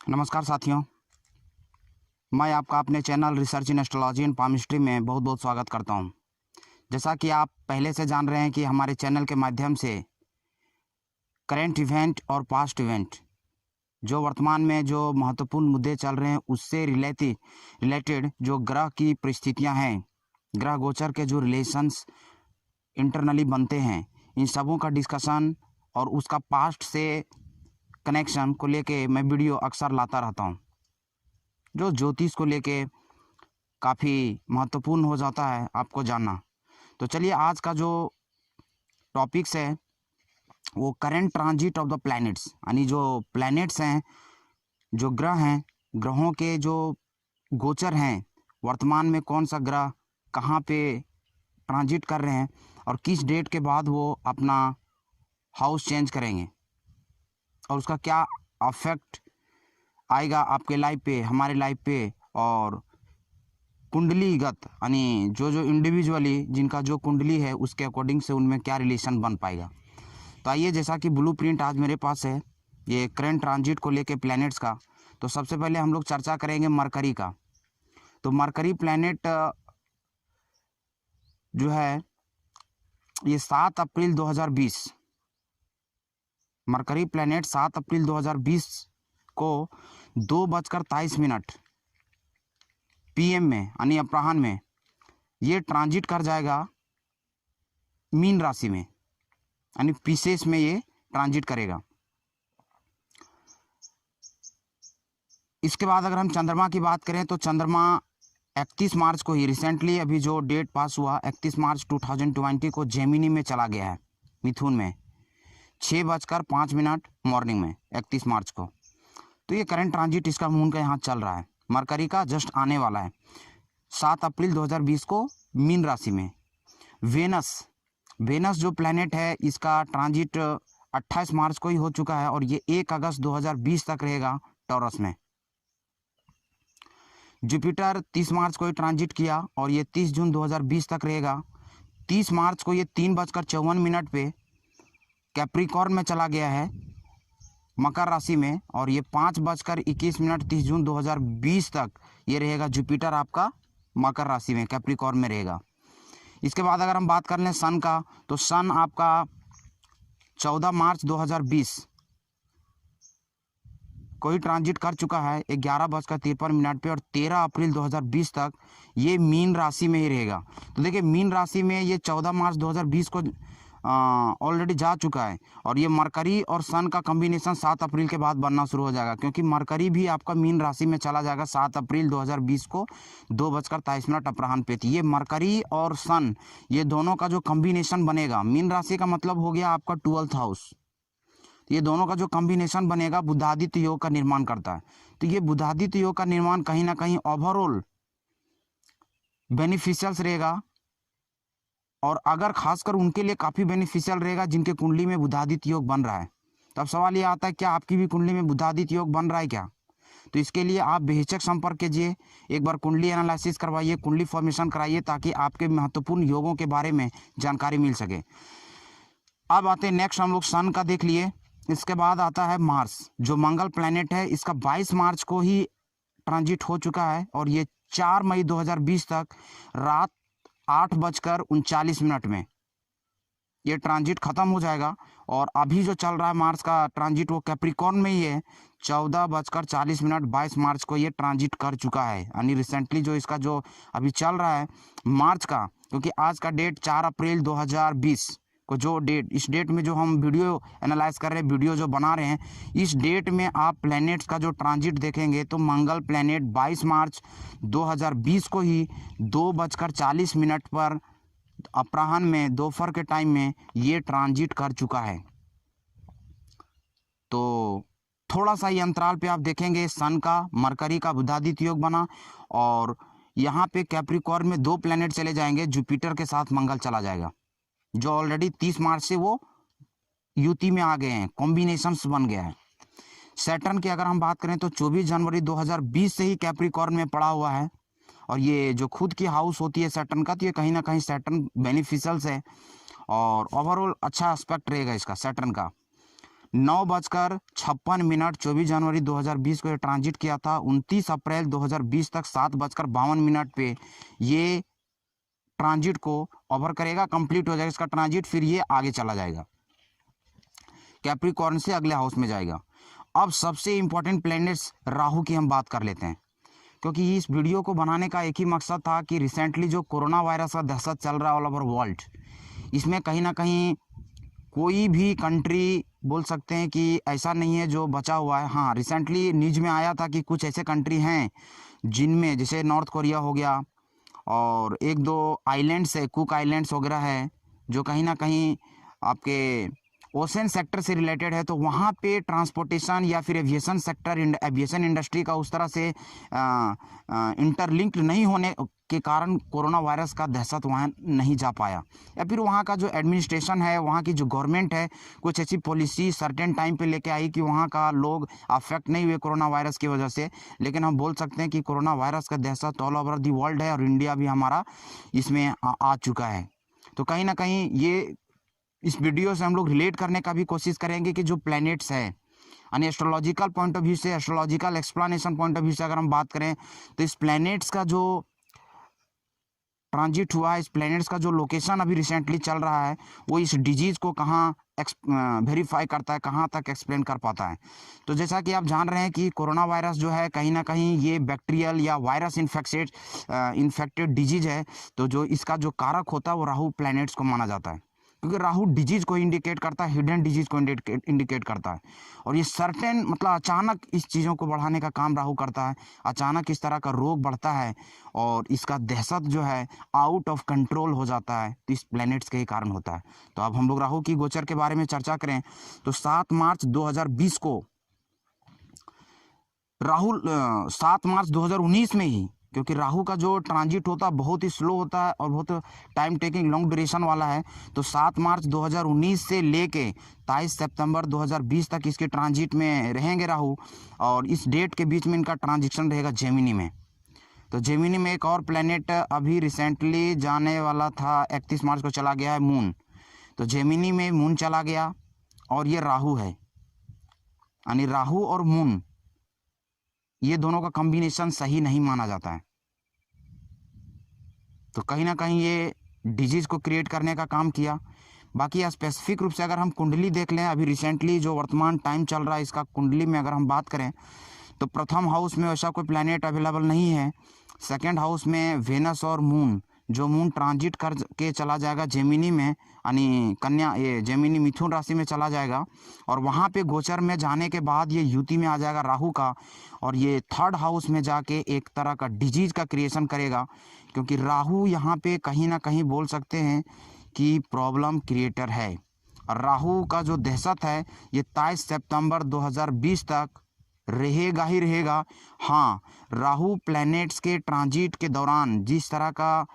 नमस्कार साथियों, मैं आपका अपने channel research in astrology and palmistry में बहुत बहुत स्वागत करता हूं। जैसा कि आप पहले से जान रहे हैं कि हमारे चैनल के माध्यम से करेंट इवेंट और पास्ट इवेंट, जो वर्तमान में जो महत्वपूर्ण मुद्दे चल रहे हैं उससे रिलेटेड जो ग्रह की परिस्थितियां हैं, ग्रह गोचर के जो रिलेशंस इंटरनली बनते हैं, इन सबों का डिस्कशन और उसका पास्ट से कनेक्शन को लेके मैं वीडियो अक्सर लाता रहता हूं, जो ज्योतिष को लेके काफ़ी महत्वपूर्ण हो जाता है आपको जानना। तो चलिए, आज का जो टॉपिक्स है वो current transit of the planets, यानी जो प्लैनेट्स हैं, जो ग्रह हैं, ग्रहों के जो गोचर हैं, वर्तमान में कौन सा ग्रह कहाँ पे ट्रांजिट कर रहे हैं और किस डेट के बाद वो अपना हाउस चेंज करेंगे और उसका क्या अफेक्ट आएगा आपके लाइफ पे, हमारे लाइफ पे, और कुंडलीगत यानी जो जो इंडिविजुअली जिनका जो कुंडली है उसके अकॉर्डिंग से उनमें क्या रिलेशन बन पाएगा। तो आइए, जैसा कि ब्लूप्रिंट आज मेरे पास है ये करंट ट्रांजिट को लेके प्लैनेट्स का, तो सबसे पहले हम लोग चर्चा करेंगे मरकरी का। तो मरकरी प्लैनेट जो है ये 7 अप्रैल 2020, मरकरी प्लैनेट 7 अप्रैल 2020 को 2:23 PM में यानी अपराह्न में ये ट्रांजिट कर जाएगा मीन राशि में, यानी पीसेस में ये ट्रांजिट करेगा। इसके बाद अगर हम चंद्रमा की बात करें तो चंद्रमा 31 मार्च को ही, रिसेंटली अभी जो डेट पास हुआ 31 मार्च 2020 को जेमिनी में चला गया है, मिथुन में 6:05 मॉर्निंग में 31 मार्च को। तो ये करंट ट्रांजिट इसका मून का यहाँ चल रहा है, मरकरी का जस्ट आने वाला है 7 अप्रैल 2020 को मीन राशि में। वेनस जो प्लैनेट है इसका ट्रांजिट 28 मार्च को ही हो चुका है और ये 1 अगस्त 2020 तक रहेगा टॉरस में। जुपिटर 30 मार्च को ही ट्रांजिट किया और ये 30 जून 2020 तक रहेगा। 30 मार्च को ये 3:54 पे कैप्रिकॉर्न में चला गया है मकर राशि में और ये 5:21 30 जून 2020 तक ये रहेगा जुपिटर आपका मकर राशि में, कैप्रिकॉर्न में रहेगा। इसके बाद अगर हम बात कर लें सन का, तो सन आपका 14 मार्च 2020 को ही ट्रांजिट कर चुका है 11:53 पे और 13 अप्रैल 2020 तक ये मीन राशि में ही रहेगा। तो देखिए, मीन राशि में ये 14 मार्च 2020 को ऑलरेडी जा चुका है और ये मरकरी और सन का कॉम्बिनेशन 7 अप्रैल के बाद बनना शुरू हो जाएगा, क्योंकि मरकरी भी आपका मीन राशि में चला जाएगा 7 अप्रैल 2020 को 2:23 अपराह्न पे। ये मरकरी और सन, ये दोनों का जो कॉम्बिनेशन बनेगा, मीन राशि का मतलब हो गया आपका 12th हाउस, ये दोनों का जो कॉम्बिनेशन बनेगा बुधादित्य योग का निर्माण करता है। तो ये बुधादित्य योग का निर्माण कहीं ना कहीं ओवरऑल बेनिफिशियल्स रहेगा और अगर खासकर उनके लिए काफ़ी बेनिफिशियल रहेगा जिनके कुंडली में बुधादित्य योग बन रहा है। तो अब सवाल ये आता है, क्या आपकी भी कुंडली में बुधादित्य योग बन रहा है क्या? तो इसके लिए आप बेहिचक संपर्क कीजिए, एक बार कुंडली एनालिसिस करवाइए, कुंडली फॉर्मेशन कराइए, ताकि आपके महत्वपूर्ण योगों के बारे में जानकारी मिल सके। अब आते हैं नेक्स्ट, हम लोग सन का देख लिए। इसके बाद आता है मार्स, जो मंगल प्लैनेट है, इसका 22 मार्च को ही ट्रांजिट हो चुका है और ये 4 मई 2020 तक रात 8:39 में ये ट्रांजिट खत्म हो जाएगा। और अभी जो चल रहा है मार्स का ट्रांजिट वो कैप्रिकॉर्न में ही है, 14:40 22 मार्च को ये ट्रांजिट कर चुका है, यानी रिसेंटली जो इसका जो अभी चल रहा है मार्च का, क्योंकि आज का डेट 4 अप्रैल 2020 को जो डेट, इस डेट में जो हम वीडियो एनालाइज कर रहे हैं, वीडियो जो बना रहे हैं, इस डेट में आप प्लैनेट्स का जो ट्रांजिट देखेंगे तो मंगल प्लैनेट 22 मार्च 2020 को ही 2:40 पर अपराह्न में, दोपहर के टाइम में ये ट्रांजिट कर चुका है। तो थोड़ा सा ये अंतराल पे आप देखेंगे सन का, मरकरी का बुधादित्य योग बना और यहाँ पे कैप्रिकॉर्न में 2 प्लैनेट चले जाएंगे, जुपिटर के साथ मंगल चला जाएगा, जो ऑलरेडी 30 मार्च से वो युति में आ गए हैं, कॉम्बिनेशंस बन गया है। सैटर्न की अगर हम बात करें तो 24 जनवरी 2020 से ही कैप्रिकॉर्न में पड़ा हुआ है और ये जो खुद की हाउस होती है सैटर्न का, तो ये कहीं ना कहीं सैटर्न बेनिफिशियल्स है और ओवरऑल अच्छा एस्पेक्ट रहेगा इसका सैटर्न का। 9:56 24 जनवरी 2020 को ये ट्रांजिट किया था। 29 अप्रैल 2020 तक 7:52 पे ये ट्रांजिट को ओवर करेगा, कंप्लीट हो जाएगा इसका ट्रांजिट, फिर ये आगे चला जाएगा, कैप्रिकॉर्न से अगले हाउस में जाएगा। अब सबसे इंपॉर्टेंट प्लैनेट्स राहु की हम बात कर लेते हैं, क्योंकि इस वीडियो को बनाने का एक ही मकसद था कि रिसेंटली जो कोरोना वायरस का दहशत चल रहा है ऑल ओवर वर्ल्ड, इसमें कहीं ना कहीं कोई भी कंट्री बोल सकते हैं कि ऐसा नहीं है जो बचा हुआ है। हाँ, रिसेंटली न्यूज में आया था कि कुछ ऐसे कंट्री हैं जिनमें, जैसे नॉर्थ कोरिया हो गया और एक दो आइलैंड्स है, कुक आइलैंड्स वगैरह है, जो कहीं ना कहीं आपके ओशन सेक्टर से रिलेटेड है, तो वहाँ पे ट्रांसपोर्टेशन या फिर एविएशन सेक्टर, एविएशन इंडस्ट्री का उस तरह से इंटरलिंक्ड नहीं होने के कारण कोरोना वायरस का दहशत वहाँ नहीं जा पाया, या फिर वहाँ का जो एडमिनिस्ट्रेशन है, वहाँ की जो गवर्नमेंट है, कुछ ऐसी पॉलिसी सर्टेन टाइम पे लेके आई कि वहाँ का लोग अफेक्ट नहीं हुए कोरोना वायरस की वजह से। लेकिन हम बोल सकते हैं कि कोरोना वायरस का दहशत ऑल ओवर दी वर्ल्ड है और इंडिया भी हमारा इसमें आ चुका है। तो कहीं ना कहीं ये इस वीडियो से हम लोग रिलेट करने का भी कोशिश करेंगे कि जो प्लैनेट्स है, यानी एस्ट्रोलॉजिकल पॉइंट ऑफ व्यू से, astrological explanation point of view से अगर हम बात करें, तो इस प्लैनेट्स का जो ट्रांजिट हुआ है, इस प्लैनेट्स का जो लोकेशन अभी रिसेंटली चल रहा है, वो इस डिजीज़ को कहाँ वेरीफाई करता है, कहाँ तक एक्सप्लेन कर पाता है। तो जैसा कि आप जान रहे हैं कि कोरोना वायरस जो है कहीं ना कहीं ये बैक्टीरियल या वायरस इन्फेक्टेड डिजीज है। तो जो इसका जो कारक होता है वो राहु प्लैनेट्स को माना जाता है, क्योंकि राहु डिजीज को इंडिकेट करता है, हिडन डिजीज को इंडिकेट करता है। और ये सर्टेन मतलब अचानक इस चीज़ों को बढ़ाने का काम राहु करता है, अचानक इस तरह का रोग बढ़ता है और इसका दहशत जो है आउट ऑफ कंट्रोल हो जाता है, तो इस प्लैनेट्स के ही कारण होता है। तो अब हम लोग राहु की गोचर के बारे में चर्चा करें तो 7 मार्च 2020 को राहु 7 मार्च 2019 में ही, क्योंकि राहु का जो ट्रांजिट होता है बहुत ही स्लो होता है और बहुत टाइम टेकिंग लॉन्ग ड्यूरेशन वाला है। तो 7 मार्च 2019 से लेके 23 सितंबर 2020 तक इसके ट्रांजिट में रहेंगे राहु, और इस डेट के बीच में इनका ट्रांजिशन रहेगा जेमिनी में। तो जेमिनी में एक और प्लैनेट अभी रिसेंटली जाने वाला था, 31 मार्च को चला गया है, मून। तो जेमिनी में मून चला गया और ये राहु है, यानी राहु और मून ये दोनों का कॉम्बिनेशन सही नहीं माना जाता है। तो कहीं ना कहीं ये डिजीज़ को क्रिएट करने का काम किया। बाकी स्पेसिफिक रूप से अगर हम कुंडली देख लें, अभी रिसेंटली जो वर्तमान टाइम चल रहा है इसका कुंडली में अगर हम बात करें, तो प्रथम हाउस में वैसा कोई प्लैनेट अवेलेबल नहीं है। सेकंड हाउस में वेनस और मून, जो मून ट्रांजिट कर के चला जाएगा जेमिनी में, यानी कन्या, ये जेमिनी मिथुन राशि में चला जाएगा, और वहाँ पे गोचर में जाने के बाद ये युति में आ जाएगा राहु का, और ये थर्ड हाउस में जाके एक तरह का डिजीज का क्रिएशन करेगा, क्योंकि राहु यहाँ पे कहीं ना कहीं बोल सकते हैं कि प्रॉब्लम क्रिएटर है। और राहु का जो दहशत है ये 23 सितंबर 2020 तक रहेगा ही रहेगा। हाँ, राहु प्लैनेट्स के ट्रांजिट के दौरान जिस तरह का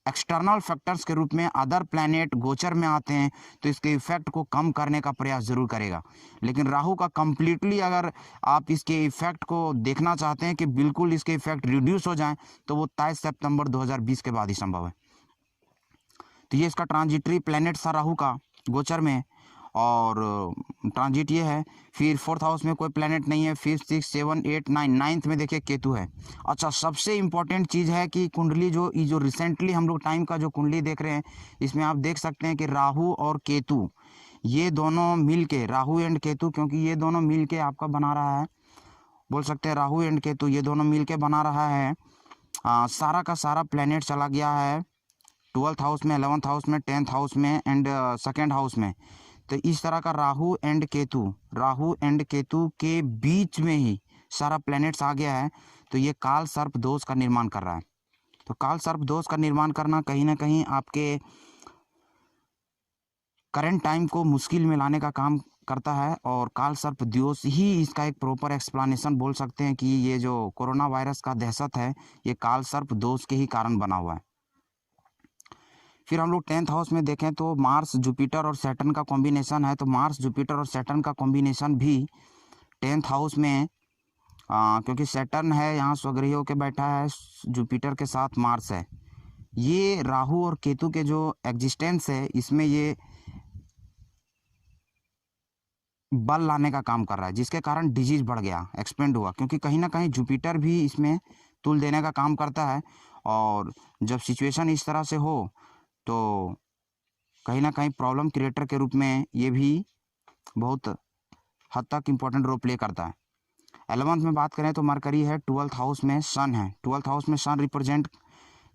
एक्सटर्नल फैक्टर्स के रूप में अदर प्लैनेट गोचर में आते हैं, तो इसके इफेक्ट को कम करने का प्रयास जरूर करेगा। लेकिन राहु का कंप्लीटली अगर आप इसके इफेक्ट को देखना चाहते हैं कि बिल्कुल इसके इफेक्ट रिड्यूस हो जाएं, तो वो 23 सितंबर 2020 के बाद ही संभव है। तो ये इसका ट्रांजिटरी प्लैनेट था राहु का गोचर में, और ट्रांजिट ये है। फिर 4th हाउस में कोई प्लैनेट नहीं है, 5th 6th 7th 8th 9th 9th में देखिए केतु है। अच्छा, सबसे इम्पोर्टेंट चीज़ है कि कुंडली जो रिसेंटली हम लोग टाइम का जो कुंडली देख रहे हैं, इसमें आप देख सकते हैं कि राहु और केतु ये दोनों मिल के, राहु एंड केतु, क्योंकि ये दोनों मिल के आपका बना रहा है, बोल सकते हैं राहु एंड केतु ये दोनों मिल के बना रहा है। सारा का सारा प्लैनेट चला गया है 12th हाउस में, 11th हाउस में, 10th हाउस में एंड 2nd हाउस में। तो इस तरह का राहु एंड केतु के बीच में ही सारा प्लैनेट्स आ गया है। तो ये काल सर्प दोष का निर्माण कर रहा है। तो काल सर्प दोष का निर्माण करना कहीं ना कहीं आपके करंट टाइम को मुश्किल में लाने का काम करता है, और काल सर्प दोष ही इसका एक प्रॉपर एक्सप्लेनेशन बोल सकते हैं कि ये जो कोरोना वायरस का दहशत है ये काल सर्प दोष के ही कारण बना हुआ है। फिर हम लोग 10th हाउस में देखें तो मार्स जुपिटर और सैटर्न का कॉम्बिनेशन है। तो मार्स जुपिटर और सैटर्न का कॉम्बिनेशन भी 10th हाउस में, क्योंकि सैटर्न है यहाँ स्वगृही होकर बैठा है, जुपिटर के साथ मार्स है, ये राहु और केतु के जो एग्जिस्टेंस है इसमें ये बल लाने का काम कर रहा है, जिसके कारण डिजीज बढ़ गया, एक्सपेंड हुआ, क्योंकि कहीं ना कहीं जुपिटर भी इसमें तुल देने का काम करता है। और जब सिचुएशन इस तरह से हो तो कहीं ना कहीं प्रॉब्लम क्रिएटर के रूप में ये भी बहुत हद तक इम्पोर्टेंट रोल प्ले करता है। 11th में बात करें तो मरकरी है, 12th हाउस में सन है। 12th हाउस में सन रिप्रेजेंट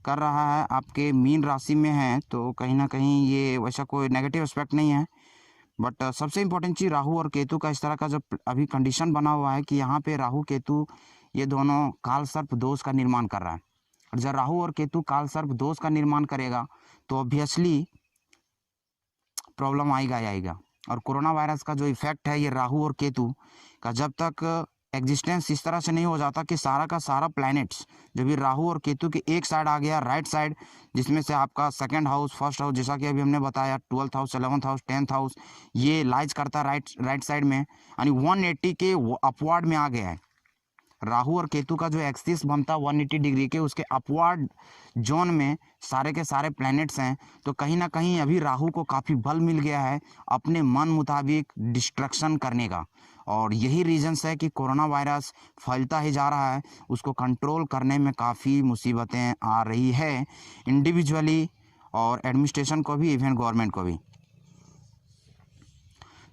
कर रहा है आपके मीन राशि में है, तो कहीं ना कहीं ये वैसा कोई नेगेटिव एस्पेक्ट नहीं है। बट सबसे इम्पोर्टेंट चीज़ राहु और केतु का इस तरह का जब अभी कंडीशन बना हुआ है कि यहाँ पे राहु केतु ये दोनों काल सर्प दोष का निर्माण कर रहा है। और जब राहु और केतु काल सर्प दोष का निर्माण करेगा तो ऑब्वियसली प्रॉब्लम आएगा ही आएगा। और कोरोना वायरस का जो इफेक्ट है ये राहु और केतु का जब तक एग्जिस्टेंस इस तरह से नहीं हो जाता कि सारा का सारा प्लैनेट्स जब भी राहु और केतु के एक साइड आ गया, राइट साइड, जिसमें से आपका सेकंड हाउस, फर्स्ट हाउस, जैसा कि अभी हमने बताया 12th house, 11th house, 10th house, ये लाइज करता है राइट साइड में, यानी 180 के अपवर्ड में आ गया है। राहु और केतु का जो एक्सिस बनता है 180 डिग्री के, उसके अपवर्ड जोन में सारे के सारे प्लैनेट्स हैं। तो कहीं ना कहीं अभी राहु को काफ़ी बल मिल गया है अपने मन मुताबिक डिस्ट्रक्शन करने का। और यही रीजंस है कि कोरोना वायरस फैलता ही जा रहा है, उसको कंट्रोल करने में काफ़ी मुसीबतें आ रही है, इंडिविजुअली और एडमिनिस्ट्रेशन को भी, इवन गवर्नमेंट को भी।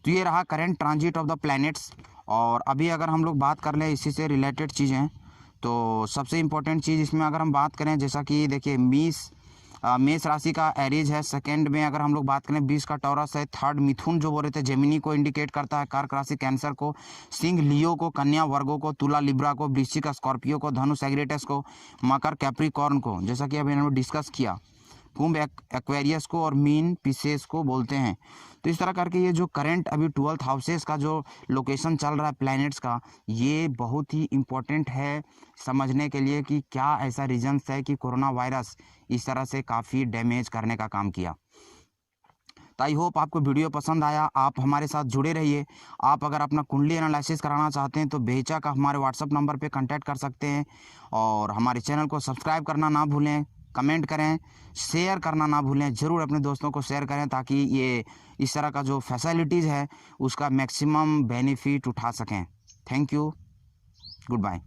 तो ये रहा current transit of the planets. और अभी अगर हम लोग बात कर लें इसी से रिलेटेड चीज़ें, तो सबसे इम्पोर्टेंट चीज़ इसमें अगर हम बात करें, जैसा कि देखिए मेष राशि का एरीज है, सेकंड में अगर हम लोग बात करें 20 का टॉरस है, थर्ड मिथुन जो बोल रहे थे जेमिनी को इंडिकेट करता है, कर्क राशि कैंसर को, सिंह लियो को, कन्या वर्गो को, तुला लिब्रा को, वृश्चिक स्कॉर्पियो को, धनु सैग्रेटस को, मकर कैप्रिकॉर्न को, जैसा कि अभी हमने डिस्कस किया, कुंभ एक्वेरियस को, और मीन पिसेस को बोलते हैं। तो इस तरह करके ये जो करंट अभी 12th हाउसेस का जो लोकेशन चल रहा है प्लैनेट्स का, ये बहुत ही इम्पोर्टेंट है समझने के लिए कि क्या ऐसा रीजन्स है कि कोरोना वायरस इस तरह से काफ़ी डैमेज करने का काम किया। तो आई होप आपको वीडियो पसंद आया, आप हमारे साथ जुड़े रहिए। आप अगर अपना कुंडली एनालिसिस कराना चाहते हैं तो बेहिचक हमारे व्हाट्सअप नंबर पे कांटेक्ट कर सकते हैं। और हमारे चैनल को सब्सक्राइब करना ना भूलें, कमेंट करें, शेयर करना ना भूलें, ज़रूर अपने दोस्तों को शेयर करें ताकि ये इस तरह का जो फैसिलिटीज़ है उसका मैक्सिमम बेनिफिट उठा सकें। Thank you, good bye.